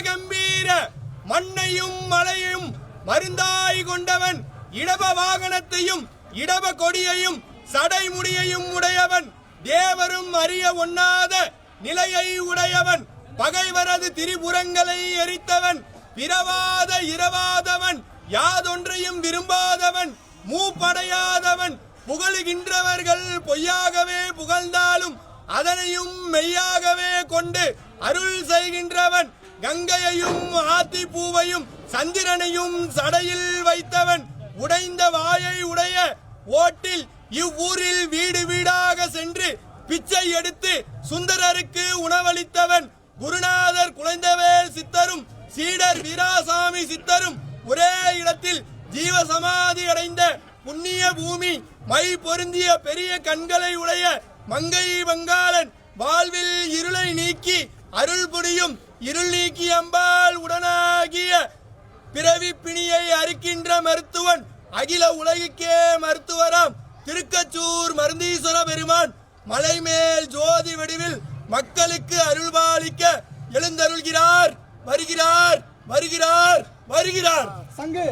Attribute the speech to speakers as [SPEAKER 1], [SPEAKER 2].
[SPEAKER 1] கம்பீர மண்ணையும் மலையும் மருந்தாய் கொண்டவன், இடப வாகனத்தையும் இடப கொடியையும் சடைமுடியையும் உடையவன், தேவரும் அறிய ஒண்ணாத நிலையை உடையவன், பகைவரது திரிபுரங்களை எரித்தவன், பிறவாத இரவாதவன், யாதொன்றையும் விரும்பாதவன், மூப்படையாதவன், புகழுகின்றவர்கள் பொய்யாகவே புகழ்ந்தாலும் அதனையும் மெய்யாகவே கொண்டு அருள் செய்கின்றவன், கங்கையையும் ஆத்தி பூவையும் சந்திரனையும் சடையில் வைத்தவன், உடைந்த வாயை உடைய ஓட்டில் இவ்வூரில் வீடு வீடாக சென்று பிச்சை எடுத்து சுந்தரருக்கு உணவளித்தவன், குருநாதர் குழந்தைவேல் சித்தரும் சீடர் வீராசாமி சித்தரும் ஒரே இடத்தில் ஜீவசமாதி அடைந்த புண்ணிய பூமி, மை பொருந்திய பெரிய கண்களை உடைய மங்கை வங்காளன், வாழ்வில் இருளை நீக்கி அருள் புரியும் இருள் நீக்கி அம்பாள் உடனாகிய பிறவி பிணியை அறுக்கின்ற மருத்துவன், அகில உலகுக்கே மருத்துவராம் திருக்கச்சூர் மருந்தீஸ்வர பெருமான் மலைமேல் ஜோதி வடிவில் மக்களுக்கு அருள்பாலிக்க எழுந்தருள்கிறார். வருகிறார் வருகிறார் வருகிறார்.
[SPEAKER 2] சங்கு